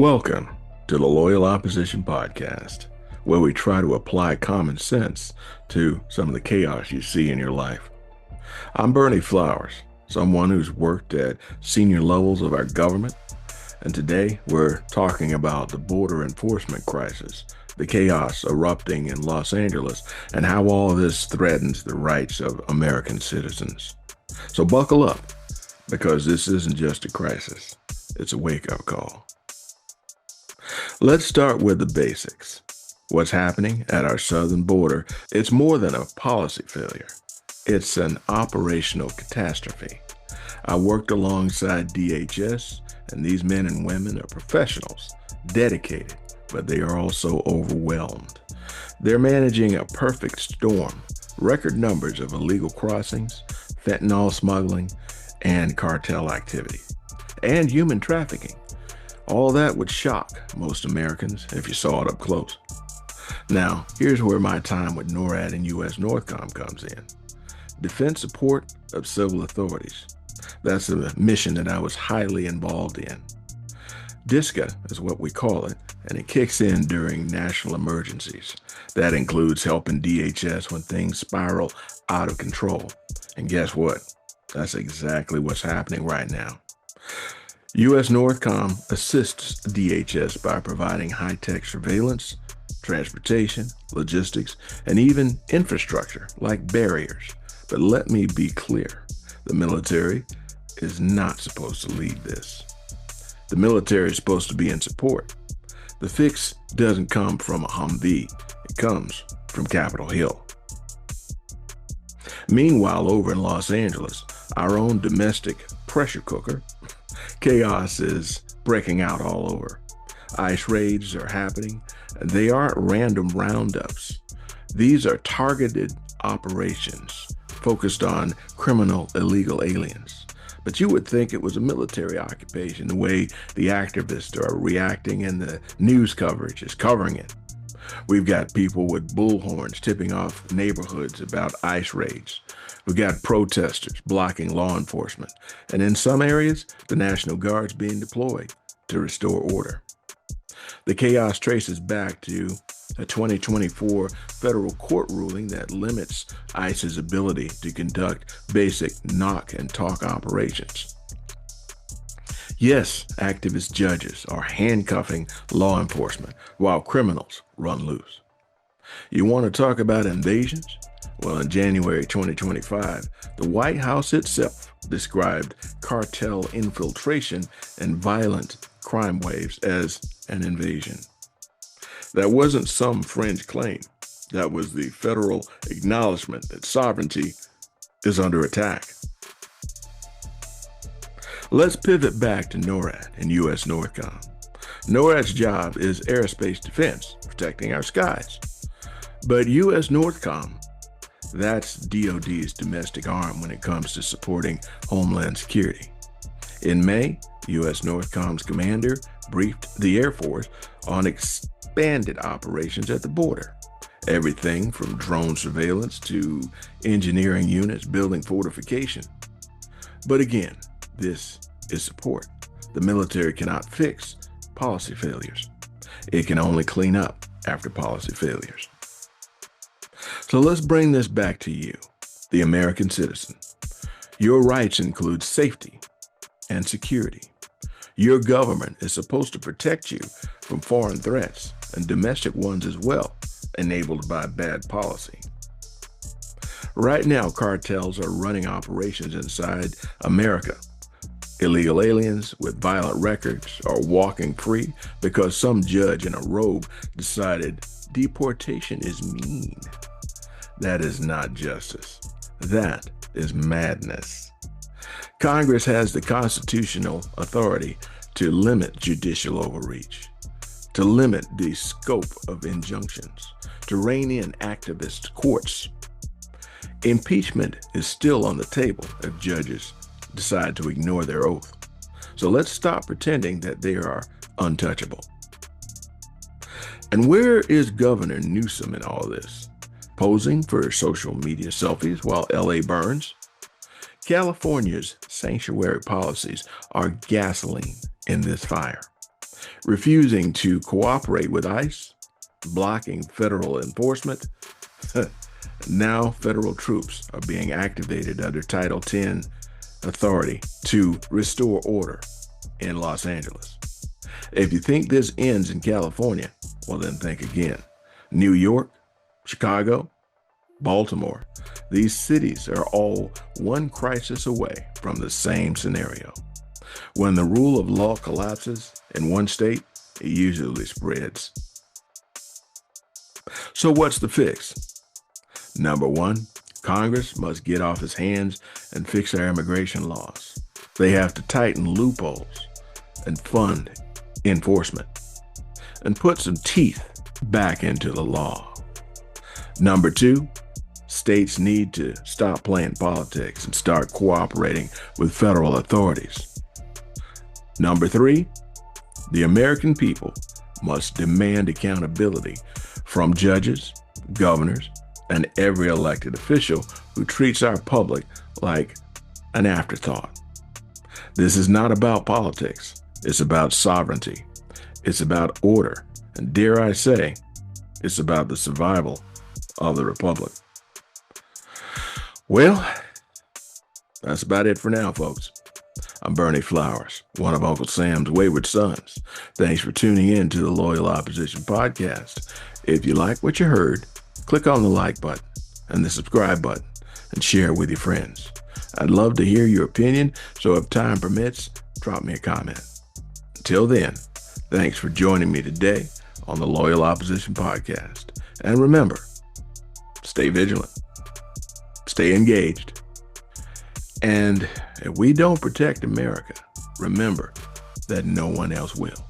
Welcome to the Loyal Opposition Podcast, where we try to apply common sense to some of the chaos you see in your life. I'm Berney Flowers, someone who's worked at senior levels of our government, and today we're talking about the border enforcement crisis, the chaos erupting in Los Angeles, and how all of this threatens the rights of American citizens. So buckle up, because this isn't just a crisis, it's a wake-up call. Let's start with the basics. What's happening at our southern border? It's more than a policy failure. It's an operational catastrophe. I worked alongside DHS, and these men and women are professionals, dedicated, but they are also overwhelmed. They're managing a perfect storm, record numbers of illegal crossings, fentanyl smuggling, and cartel activity, and human trafficking. All that would shock most Americans if you saw it up close. Now, here's where my time with NORAD and USNORTHCOM comes in. Defense support of civil authorities. That's a mission that I was highly involved in. DISCA is what we call it, and it kicks in during national emergencies. That includes helping DHS when things spiral out of control. And guess what? That's exactly what's happening right now. USNORTHCOM assists DHS by providing high-tech surveillance, transportation, logistics, and even infrastructure like barriers. But let me be clear, the military is not supposed to lead this. The military is supposed to be in support. The fix doesn't come from a Humvee, it comes from Capitol Hill. Meanwhile, over in Los Angeles, our own domestic pressure cooker, chaos is breaking out all over. ICE raids are happening, and they aren't random roundups. These are targeted operations focused on criminal illegal aliens. But you would think it was a military occupation, the way the activists are reacting and the news coverage is covering it. We've got people with bullhorns tipping off neighborhoods about ICE raids. We've got protesters blocking law enforcement. And in some areas, the National Guard's being deployed to restore order. The chaos traces back to a 2024 federal court ruling that limits ICE's ability to conduct basic knock and talk operations. Yes, activist judges are handcuffing law enforcement while criminals run loose. You want to talk about invasions? Well, in January 2025, the White House itself described cartel infiltration and violent crime waves as an invasion. That wasn't some fringe claim. That was the federal acknowledgement that sovereignty is under attack. Let's pivot back to NORAD and USNORTHCOM. NORAD's job is aerospace defense, protecting our skies. But USNORTHCOM, that's DoD's domestic arm when it comes to supporting Homeland Security. In May, USNORTHCOM's commander briefed the Air Force on expanded operations at the border. Everything from drone surveillance to engineering units building fortification. But again, this is support. The military cannot fix policy failures. It can only clean up after policy failures. So let's bring this back to you, the American citizen. Your rights include safety and security. Your government is supposed to protect you from foreign threats and domestic ones as well, enabled by bad policy. Right now, cartels are running operations inside America. Illegal aliens with violent records are walking free because some judge in a robe decided deportation is mean. That is not justice. That is madness. Congress has the constitutional authority to limit judicial overreach, to limit the scope of injunctions, to rein in activist courts. Impeachment is still on the table if judges decide to ignore their oath. So let's stop pretending that they are untouchable. And where is Governor Newsom in all this? Posing for social media selfies while LA burns? California's sanctuary policies are gasoline in this fire. refusing to cooperate with ICE, blocking federal enforcement. Now federal troops are being activated under Title 10 authority to restore order in Los Angeles. If you think this ends in California, well then think again. New York, Chicago, Baltimore, these cities are all one crisis away from the same scenario. When the rule of law collapses in one state, it usually spreads. So what's the fix? Number one, Congress must get off its hands and fix our immigration laws. They have to tighten loopholes and fund enforcement and put some teeth back into the law. Number two, states need to stop playing politics and start cooperating with federal authorities. Number three, the American people must demand accountability from judges, governors, and every elected official who treats our public like an afterthought. This is not about politics. It's about sovereignty. It's about order. And dare I say, it's about the survival of the republic. Well, that's about it for now, folks. I'm Berney Flowers, one of Uncle Sam's wayward sons. Thanks for tuning in to the Loyal Opposition Podcast. If you like what you heard, click on the like button and the subscribe button and share with your friends. I'd love to hear your opinion, so if time permits, drop me a comment. Until then, thanks for joining me today on the Loyal Opposition Podcast. And remember, stay vigilant, stay engaged, and if we don't protect America, remember that no one else will.